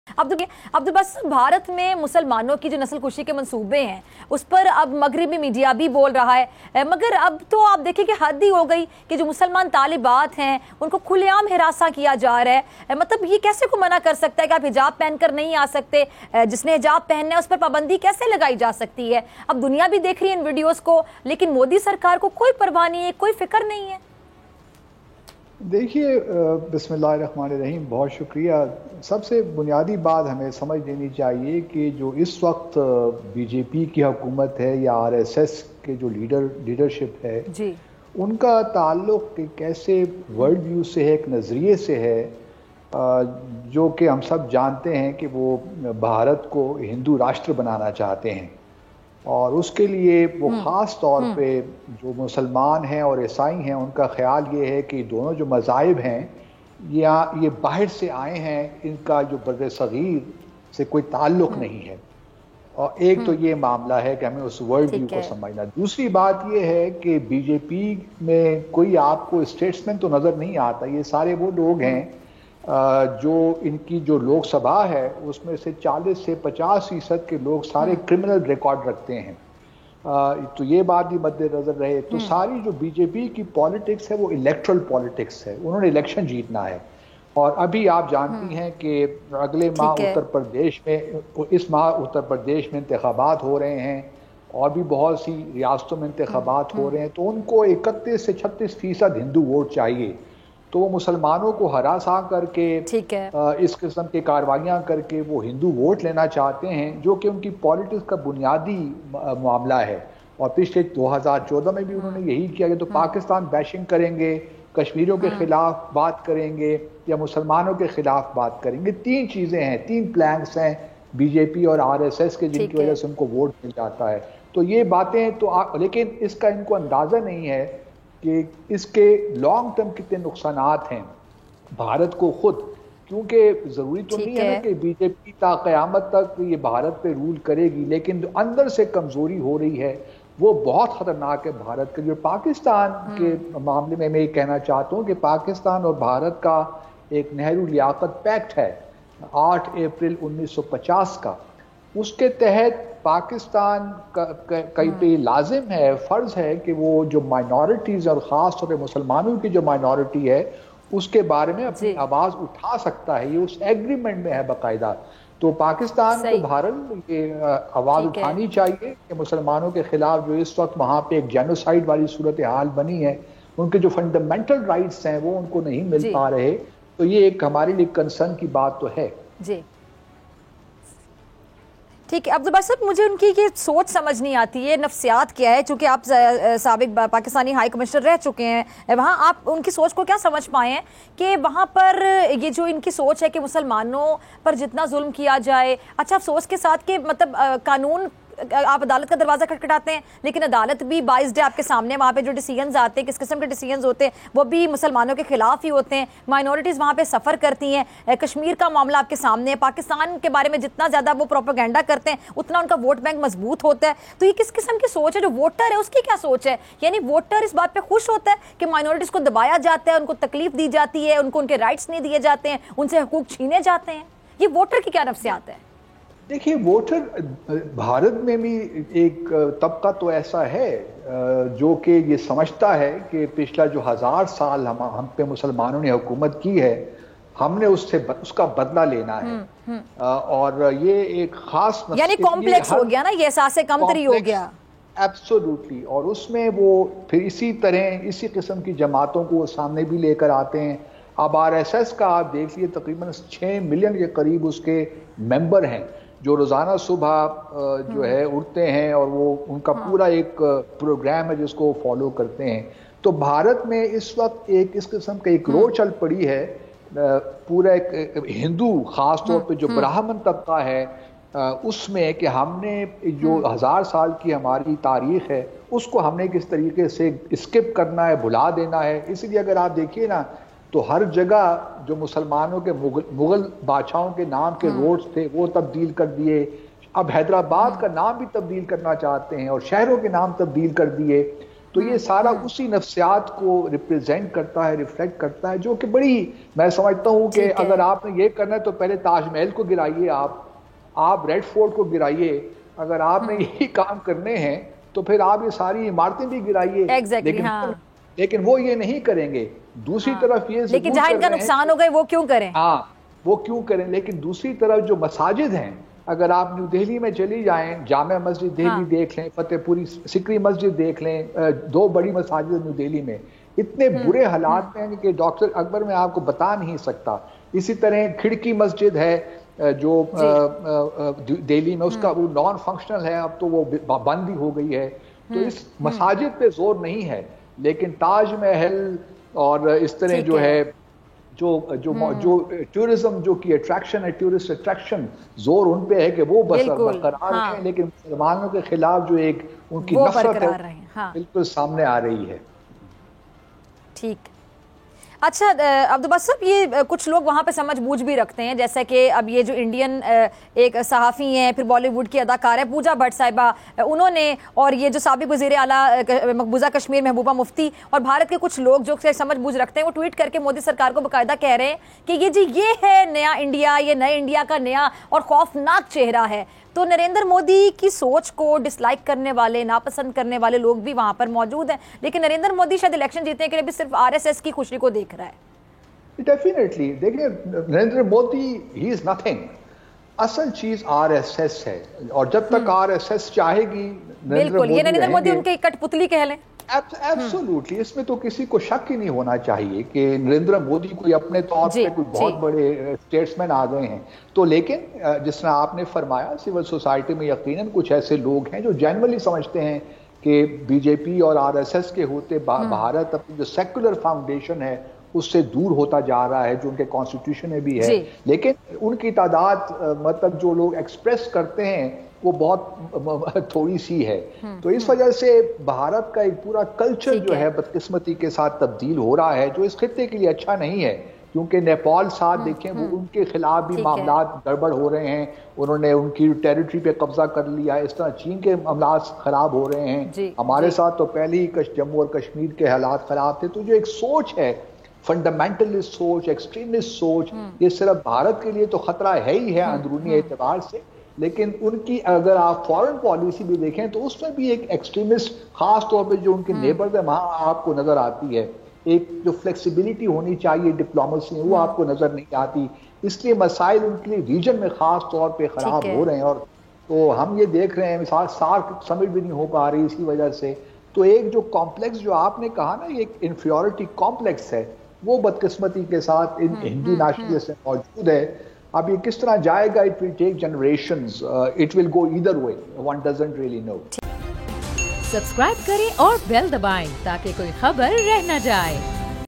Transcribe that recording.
अब्दुल बस, भारत में मुसलमानों की जो नस्ल कुशी के मंसूबे हैं उस पर अब मगरबी मीडिया भी बोल रहा है, मगर अब तो आप देखिए कि हद ही हो गई कि जो मुसलमान तालिबात हैं उनको खुलेआम हिरासा किया जा रहा है। मतलब ये कैसे को मना कर सकता है कि आप हिजाब पहनकर नहीं आ सकते? जिसने हिजाब पहनना है उस पर पाबंदी कैसे लगाई जा सकती है? अब दुनिया भी देख रही है इन वीडियोज को, लेकिन मोदी सरकार को कोई परवाह नहीं है, कोई फिक्र नहीं है। देखिए, बिस्मिल्लाहिर्रहमानिर्रहीम, बहुत शुक्रिया। सबसे बुनियादी बात हमें समझ लेनी चाहिए कि जो इस वक्त बीजेपी की हुकूमत है या आरएसएस के जो लीडरशिप है जी, उनका ताल्लुक एक ऐसे वर्ल्ड व्यू से है, एक नज़रिए से है जो कि हम सब जानते हैं कि वो भारत को हिंदू राष्ट्र बनाना चाहते हैं। और उसके लिए वो ख़ास तौर पे जो मुसलमान हैं और ईसाई हैं उनका ख्याल ये है कि दोनों जो मज़ाहिब हैं या ये बाहर से आए हैं, इनका जो बर्र सग़ीर से कोई ताल्लुक़ नहीं है। और एक तो ये मामला है कि हमें उस वर्ल्ड व्यू को समझना। दूसरी बात ये है कि बीजेपी में कोई आपको स्टेट्समैन तो नज़र नहीं आता। ये सारे वो लोग हैं जो इनकी जो लोकसभा है उसमें से 40 से 50% के लोग सारे क्रिमिनल रिकॉर्ड रखते हैं। तो ये बात भी मद्देनजर रहे। तो सारी जो बीजेपी की पॉलिटिक्स है वो इलेक्ट्रल पॉलिटिक्स है, उन्होंने इलेक्शन जीतना है। और अभी आप जानती हैं कि अगले माह उत्तर प्रदेश में, इस माह उत्तर प्रदेश में इंतखाबात हो रहे हैं और भी बहुत सी रियासतों में इंतखाबात हो रहे हैं। तो उनको 31 से 36% हिंदू वोट चाहिए। तो वो मुसलमानों को हरासा करके इस किस्म की कार्रवाइयाँ करके वो हिंदू वोट लेना चाहते हैं, जो कि उनकी पॉलिटिक्स का बुनियादी मामला है। और पिछले 2014 में भी उन्होंने यही किया कि तो पाकिस्तान बैशिंग करेंगे, कश्मीरियों के खिलाफ बात करेंगे या मुसलमानों के खिलाफ बात करेंगे। तीन चीज़ें हैं, तीन प्लैंक्स हैं बीजेपी और आरएसएस के, जिनकी वजह से उनको वोट मिल जाता है। तो ये बातें तो लेकिन इसका इनको अंदाज़ा नहीं है कि इसके लॉन्ग टर्म कितने नुकसानात हैं भारत को खुद। क्योंकि ज़रूरी तो नहीं है ना कि बीजेपी ता क़यामत तक ये भारत पे रूल करेगी, लेकिन जो अंदर से कमज़ोरी हो रही है वो बहुत ख़तरनाक है भारत के लिए। पाकिस्तान के मामले में मैं ये कहना चाहता हूँ कि पाकिस्तान और भारत का एक नेहरू लियाकत पैक्ट है 8 अप्रैल 1950 का। उसके तहत पाकिस्तान कहीं पे लाजिम है, फ़र्ज़ है कि वो जो माइनॉरिटीज़ और ख़ास तौर पर मुसलमानों की जो माइनॉरिटी है उसके बारे में अपनी आवाज़ उठा सकता है। ये उस एग्रीमेंट में है बाकायदा। तो पाकिस्तान को भारत ये आवाज़ उठानी चाहिए कि मुसलमानों के खिलाफ जो इस वक्त वहाँ पे एक जेनोसाइड वाली सूरत हाल बनी है, उनके जो फंडामेंटल राइट्स हैं वो उनको नहीं मिल पा रहे। तो ये एक हमारे लिए कंसर्न की बात तो है। जी, ठीक है अब्दुल बस साहब, मुझे उनकी ये सोच समझ नहीं आती है, नफ्सियात क्या है? चूंकि आप साबिक पाकिस्तानी हाई कमिश्नर रह चुके हैं वहाँ, आप उनकी सोच को क्या समझ पाए हैं कि वहाँ पर ये जो इनकी सोच है कि मुसलमानों पर जितना जुल्म किया जाए, अच्छा अफसोस के साथ कि मतलब कानून आप अदालत का दरवाजा खटखटाते हैं लेकिन अदालत भी बाइज्ड है आपके सामने। वहाँ पे जो डिसीजंस आते हैं, किस किस्म के डिसीजंस होते हैं, वो भी मुसलमानों के खिलाफ ही होते हैं। माइनॉरिटीज़ वहाँ पे सफ़र करती हैं। कश्मीर का मामला आपके सामने है। पाकिस्तान के बारे में जितना ज़्यादा वो प्रोपेगेंडा करते हैं उतना उनका वोट बैंक मजबूत होता है। तो ये किस किस्म की सोच है? जो वोटर है उसकी क्या सोच है? यानी वोटर इस बात पर खुश होता है कि माइनॉरिटीज़ को दबाया जाता है, उनको तकलीफ दी जाती है, उनको उनके राइट्स नहीं दिए जाते हैं, उनसे हकूक छीने जाते हैं। ये वोटर की क्या नफ्सियात है? देखिए, वोटर भारत में भी एक तबका तो ऐसा है जो कि ये समझता है कि पिछला जो 1000 साल हम पे मुसलमानों ने हुकूमत की है, हमने उसका बदला लेना है। और ये एक खास यानी कॉम्प्लेक्स हो गया ना, ये एहसास कमतरी हो गया। एब्सोल्युटली। और उसमें वो फिर इसी तरह इसी किस्म की जमातों को सामने भी लेकर आते हैं। अब आरएसएस का आप देख लिए तकरीबन 6 मिलियन के करीब उसके मेंबर हैं जो रोज़ाना सुबह जो है उठते हैं और वो उनका पूरा एक प्रोग्राम है जिसको फॉलो करते हैं। तो भारत में इस वक्त एक इस किस्म का एक रो चल पड़ी है पूरा एक हिंदू, ख़ास तौर पे जो ब्राह्मण तबका है उसमें, कि हमने जो 1000 साल की हमारी तारीख है उसको हमने किस तरीके से स्किप करना है, भुला देना है। इसलिए अगर आप देखिए ना तो हर जगह जो मुसलमानों के मुगल बादशाहों के नाम के रोड्स थे वो तब्दील कर दिए। अब हैदराबाद का नाम भी तब्दील करना चाहते हैं और शहरों के नाम तब्दील कर दिए। तो ये सारा उसी नफ्सियात को रिप्रेजेंट करता है, रिफ्लेक्ट करता है, जो कि बड़ी, मैं समझता हूँ कि अगर आपने ये करना है तो पहले ताजमहल को गिराइए, आप रेड फोर्ट को गिराइए। अगर आपने यही काम करने हैं तो फिर आप ये सारी इमारतें भी गिराइए। लेकिन वो ये नहीं करेंगे। दूसरी तरफ ये, लेकिन जहां इनका नुकसान हो गए वो क्यों करें? वो क्यों करें। लेकिन दूसरी तरफ जो मसाजिद हैं, अगर आप न्यू दिल्ली में चली जाएं, जामा मस्जिद दिल्ली देख लें, फतेहपुरी सिकरी मस्जिद देख लें, 2 बड़ी मसाजिद न्यू दिल्ली में, इतने बुरे हालात में हैं कि डॉक्टर अकबर मैं आपको बता नहीं सकता। इसी तरह खिड़की मस्जिद है जो दिल्ली में, उसका वो नॉन फंक्शनल है, अब तो वो बंद ही हो गई है। तो इस मसाजिद पे जोर नहीं है, लेकिन ताजमहल और इस तरह जो है जो टूरिज्म जो की अट्रैक्शन है, टूरिस्ट अट्रैक्शन, जोर उन पे है कि वो बस बरकरार है। लेकिन मुसलमानों के खिलाफ जो एक उनकी नफरत है बिल्कुल सामने आ रही है। ठीक। अच्छा अब्दुल साहब, ये कुछ लोग वहाँ पे समझ बूझ भी रखते हैं, जैसे कि अब ये जो इंडियन एक सहाफ़ी हैं, फिर बॉलीवुड की अदाकार है पूजा भट्ट साहिबा, उन्होंने, और ये जो साबिक वज़ीर आला मकबूजा कश्मीर महबूबा मुफ्ती, और भारत के कुछ लोग जो समझ बूझ रखते हैं, वो ट्वीट करके मोदी सरकार को बाकायदा कह रहे हैं कि ये जी ये है नया इंडिया, ये नए इंडिया का नया और खौफनाक चेहरा है। तो नरेंद्र मोदी की सोच को डिसलाइक करने वाले, नापसंद करने वाले लोग भी वहां पर मौजूद हैं, लेकिन नरेंद्र मोदी शायद इलेक्शन जीतने के लिए भी सिर्फ आरएसएस की खुशी को देख रहा है। डेफिनेटली देखिए, Narendra Modi he is nothing. असल चीज आरएसएस है, और जब तक आरएसएस चाहेगी, बिल्कुल ये नरेंद्र मोदी उनके कठपुतली कह लें। एब्सोल्युटली, इसमें तो किसी को शक ही नहीं होना चाहिए कि नरेंद्र मोदी कोई अपने तौर पे कोई बहुत बड़े स्टेट्समैन आ गए हैं। तो लेकिन जिस तरह आपने फरमाया, सिविल सोसाइटी में यकीनन कुछ ऐसे लोग हैं जो जनरली समझते हैं कि बीजेपी और आरएसएस के होते भारत अपनी जो सेक्युलर फाउंडेशन है उससे दूर होता जा रहा है, जो उनके कॉन्स्टिट्यूशन में भी है। लेकिन उनकी तादाद, मतलब जो लोग एक्सप्रेस करते हैं, वो बहुत थोड़ी सी है। तो इस वजह से भारत का एक पूरा कल्चर जो है बदकिस्मती के साथ तब्दील हो रहा है, जो इस खित्ते के लिए अच्छा नहीं है। क्योंकि नेपाल साथ देखें, वो उनके खिलाफ भी मामला गड़बड़ हो रहे हैं, उन्होंने उनकी टेरिटरी पे कब्जा कर लिया। इस तरह चीन के मामला खराब हो रहे हैं। हमारे साथ तो पहले ही जम्मू और कश्मीर के हालात खराब थे। तो जो एक सोच है, फंडामेंटलिस्ट सोच, एक्सट्रीमिस्ट सोच, ये सिर्फ भारत के लिए तो खतरा है ही है अंदरूनी एतबार से। लेकिन उनकी अगर आप फॉरेन पॉलिसी भी देखें तो उसमें भी एक एक्सट्रीमिस्ट, खास तौर पे जो उनके नेबर है वहां आपको नजर आती है। एक जो फ्लेक्सिबिलिटी होनी चाहिए डिप्लोमेसी में, वो आपको नजर नहीं आती। इसलिए मसाइल उनके लिए रीजन में खास तौर पे खराब हो रहे हैं। और तो हम ये देख रहे हैं, मिसाल सार्क समिट भी नहीं हो पा रही इसी वजह से। तो एक जो कॉम्प्लेक्स जो आपने कहा ना, ये एक इंफीरियरिटी कॉम्प्लेक्स है, वो बदकिस्मती के साथ इन हिंदू नेशनलिस्ट में मौजूद है। अब ये किस तरह जाएगा, it will take generations, it will go either way, one doesn't really know. Subscribe करें और बेल दबाएं ताकि कोई खबर रह न जाए।